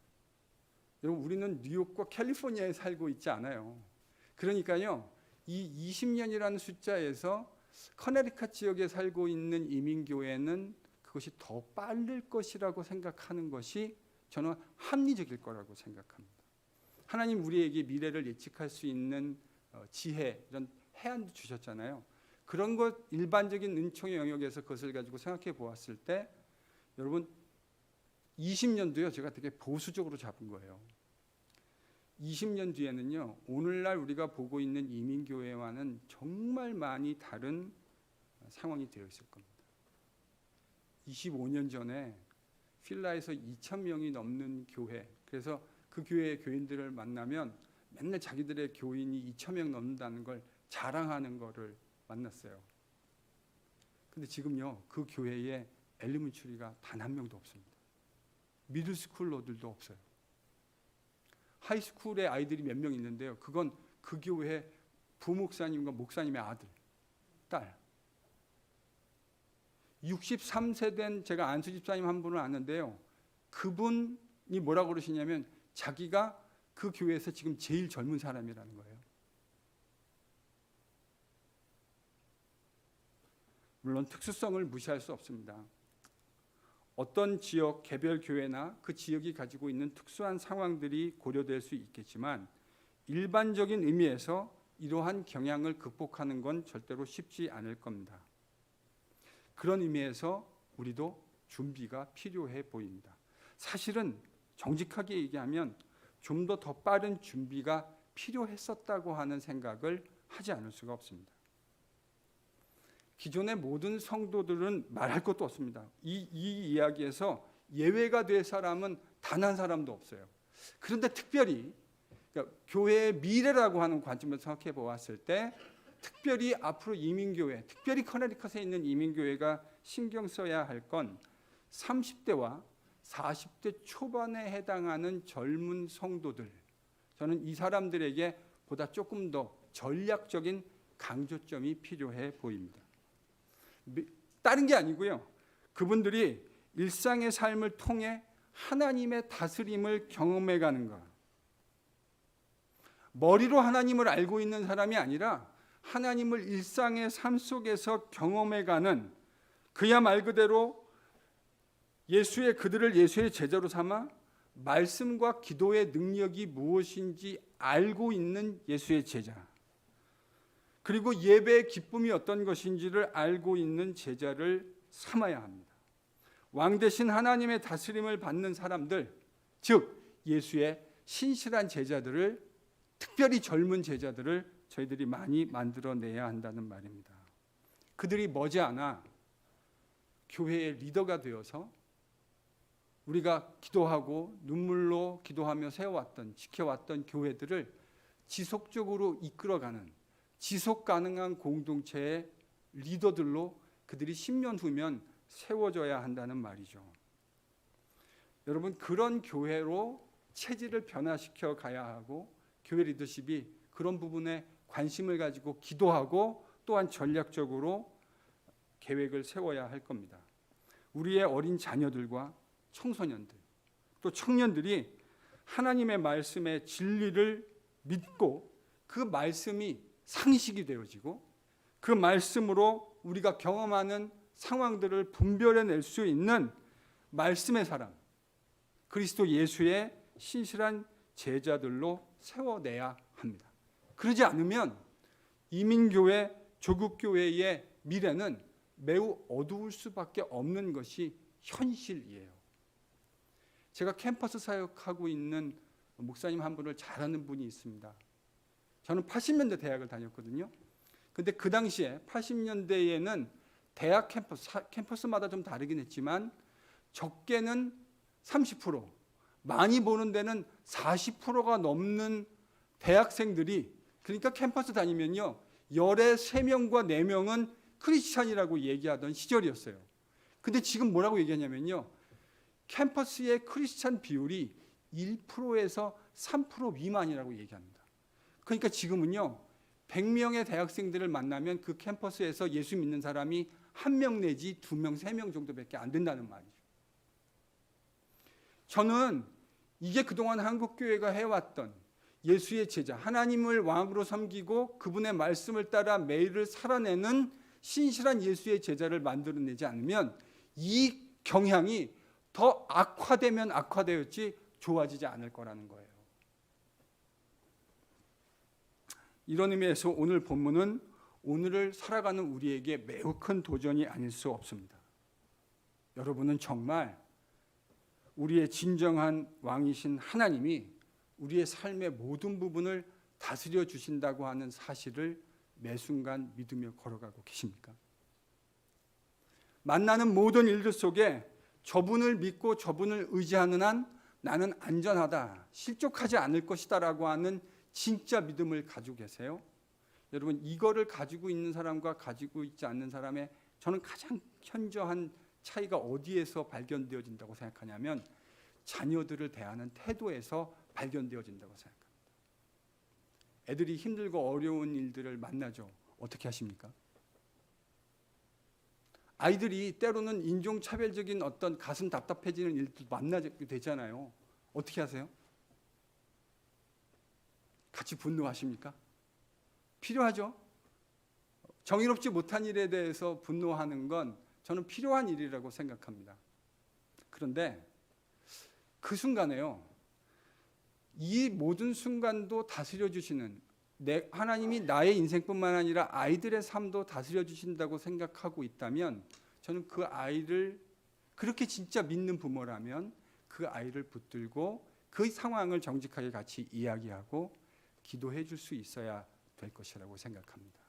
여러분, 우리는 뉴욕과 캘리포니아에 살고 있지 않아요. 그러니까요, 이 20년이라는 숫자에서 커네디컷 지역에 살고 있는 이민교회는 그것이 더 빠를 것이라고 생각하는 것이 저는 합리적일 거라고 생각합니다. 하나님 우리에게 미래를 예측할 수 있는 지혜, 이런 해안도 주셨잖아요. 그런 것 일반적인 은총의 영역에서 그것을 가지고 생각해 보았을 때 여러분 20년도요 제가 되게 보수적으로 잡은 거예요. 20년 뒤에는요 오늘날 우리가 보고 있는 이민교회와는 정말 많이 다른 상황이 되어 있을 겁니다. 25년 전에 필라에서 2,000명이 넘는 교회, 그래서 그 교회의 교인들을 만나면 맨날 자기들의 교인이 2,000명 넘는다는 걸 자랑하는 거를 만났어요. 근데 지금요 그 교회에 엘리멘처리가 단 한 명도 없습니다. 미들스쿨러들도 없어요. 하이스쿨의 아이들이 몇 명 있는데요, 그건 그 교회 부목사님과 목사님의 아들, 딸. 63세 된 제가 안수 집사님 한 분을 아는데요, 그분이 뭐라고 그러시냐면 자기가 그 교회에서 지금 제일 젊은 사람이라는 거예요. 물론 특수성을 무시할 수 없습니다. 어떤 지역 개별 교회나 그 지역이 가지고 있는 특수한 상황들이 고려될 수 있겠지만 일반적인 의미에서 이러한 경향을 극복하는 건 절대로 쉽지 않을 겁니다. 그런 의미에서 우리도 준비가 필요해 보입니다. 사실은 정직하게 얘기하면 좀 더 빠른 준비가 필요했었다고 하는 생각을 하지 않을 수가 없습니다. 기존의 모든 성도들은 말할 것도 없습니다. 이 이야기에서 예외가 될 사람은 단 한 사람도 없어요. 그런데 특별히 그러니까 교회의 미래라고 하는 관점에서 생각해 보았을 때 특별히 앞으로 이민교회, 특별히 커네디컷에 있는 이민교회가 신경 써야 할 건 30대와 40대 초반에 해당하는 젊은 성도들, 저는 이 사람들에게 보다 조금 더 전략적인 강조점이 필요해 보입니다. 다른 게 아니고요, 그분들이 일상의 삶을 통해 하나님의 다스림을 경험해 가는 것, 머리로 하나님을 알고 있는 사람이 아니라 하나님을 일상의 삶 속에서 경험해 가는, 그야 말 그대로 그들을 예수의 제자로 삼아 말씀과 기도의 능력이 무엇인지 알고 있는 예수의 제자, 그리고 예배의 기쁨이 어떤 것인지를 알고 있는 제자를 삼아야 합니다. 왕 대신 하나님의 다스림을 받는 사람들, 즉 예수의 신실한 제자들을, 특별히 젊은 제자들을 저희들이 많이 만들어내야 한다는 말입니다. 그들이 머지않아 교회의 리더가 되어서 우리가 기도하고 눈물로 기도하며 세워왔던, 지켜왔던 교회들을 지속적으로 이끌어가는 지속 가능한 공동체의 리더들로 그들이 10년 후면 세워져야 한다는 말이죠. 여러분, 그런 교회로 체질을 변화시켜 가야 하고 교회 리더십이 그런 부분에 관심을 가지고 기도하고 또한 전략적으로 계획을 세워야 할 겁니다. 우리의 어린 자녀들과 청소년들, 또 청년들이 하나님의 말씀의 진리를 믿고 그 말씀이 상식이 되어지고 그 말씀으로 우리가 경험하는 상황들을 분별해낼 수 있는 말씀의 사람, 그리스도 예수의 신실한 제자들로 세워내야 합니다. 그러지 않으면 이민교회, 조국교회의 미래는 매우 어두울 수밖에 없는 것이 현실이에요. 제가 캠퍼스 사역하고 있는 목사님 한 분을 잘 아는 분이 있습니다. 저는 80년대 대학을 다녔거든요. 근데 그 당시에 80년대에는 대학 캠퍼스마다 좀 다르긴 했지만 적게는 30%, 많이 보는 데는 40%가 넘는 대학생들이, 그러니까 캠퍼스 다니면요, 열에 3명과 4명은 크리스찬이라고 얘기하던 시절이었어요. 근데 지금 뭐라고 얘기하냐면요, 캠퍼스의 크리스찬 비율이 1%에서 3% 미만이라고 얘기합니다. 그러니까 지금은요, 100명의 대학생들을 만나면 그 캠퍼스에서 예수 믿는 사람이 1명 내지 2명, 3명 정도밖에 안 된다는 말이죠. 저는 이게 그동안 한국교회가 해왔던 예수의 제자, 하나님을 왕으로 섬기고 그분의 말씀을 따라 매일을 살아내는 신실한 예수의 제자를 만들어내지 않으면 이 경향이 더 악화되면 악화되었지 좋아지지 않을 거라는 거예요. 이런 의미에서 오늘 본문은 오늘을 살아가는 우리에게 매우 큰 도전이 아닐 수 없습니다. 여러분은 정말 우리의 진정한 왕이신 하나님이 우리의 삶의 모든 부분을 다스려 주신다고 하는 사실을 매 순간 믿으며 걸어가고 계십니까? 만나는 모든 일들 속에 저분을 믿고 저분을 의지하는 한 나는 안전하다, 실족하지 않을 것이다라고 하는 진짜 믿음을 가지고 계세요? 여러분, 이거를 가지고 있는 사람과 가지고 있지 않는 사람의 저는 가장 현저한 차이가 어디에서 발견되어진다고 생각하냐면 자녀들을 대하는 태도에서 발견되어진다고 생각합니다. 애들이 힘들고 어려운 일들을 만나죠. 어떻게 하십니까? 아이들이 때로는 인종차별적인 어떤 가슴 답답해지는 일도 만나게 되잖아요. 어떻게 하세요? 같이 분노하십니까? 필요하죠. 정의롭지 못한 일에 대해서 분노하는 건 저는 필요한 일이라고 생각합니다. 그런데 그 순간에요, 이 모든 순간도 다스려 주시는 하나님이 나의 인생뿐만 아니라 아이들의 삶도 다스려 주신다고 생각하고 있다면 저는 그 아이를 그렇게 진짜 믿는 부모라면 그 아이를 붙들고 그 상황을 정직하게 같이 이야기하고 기도해 줄 수 있어야 될 것이라고 생각합니다.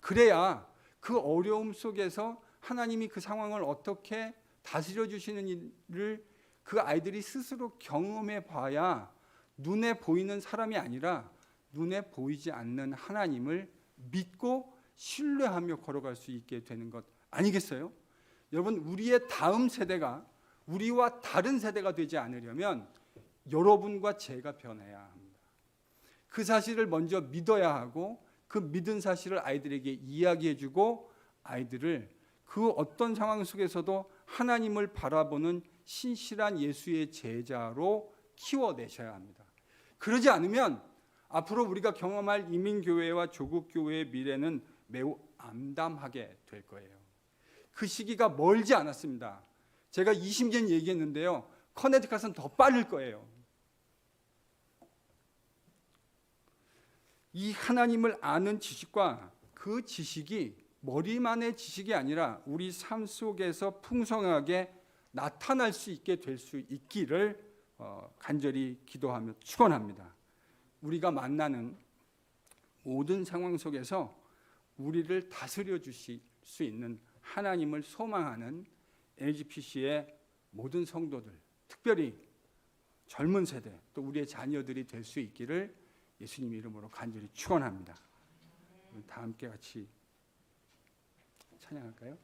그래야 그 어려움 속에서 하나님이 그 상황을 어떻게 다스려 주시는 일을 그 아이들이 스스로 경험해 봐야 눈에 보이는 사람이 아니라 눈에 보이지 않는 하나님을 믿고 신뢰하며 걸어갈 수 있게 되는 것 아니겠어요? 여러분, 우리의 다음 세대가 우리와 다른 세대가 되지 않으려면 여러분과 제가 변해야 합니다. 그 사실을 먼저 믿어야 하고 그 믿은 사실을 아이들에게 이야기해주고 아이들을 그 어떤 상황 속에서도 하나님을 바라보는 신실한 예수의 제자로 키워내셔야 합니다. 그러지 않으면 앞으로 우리가 경험할 이민교회와 조국교회의 미래는 매우 암담하게 될 거예요. 그 시기가 멀지 않았습니다. 제가 20년 얘기했는데요, 커네티컷은 더 빠를 거예요. 이 하나님을 아는 지식과 그 지식이 머리만의 지식이 아니라 우리 삶 속에서 풍성하게 나타날 수 있게 될 수 있기를 간절히 기도하며 축원합니다. 우리가 만나는 모든 상황 속에서 우리를 다스려 주실 수 있는 하나님을 소망하는 LGPC의 모든 성도들, 특별히 젊은 세대, 또 우리의 자녀들이 될 수 있기를 예수님 이름으로 간절히 축원합니다. 다 함께 같이 찬양할까요?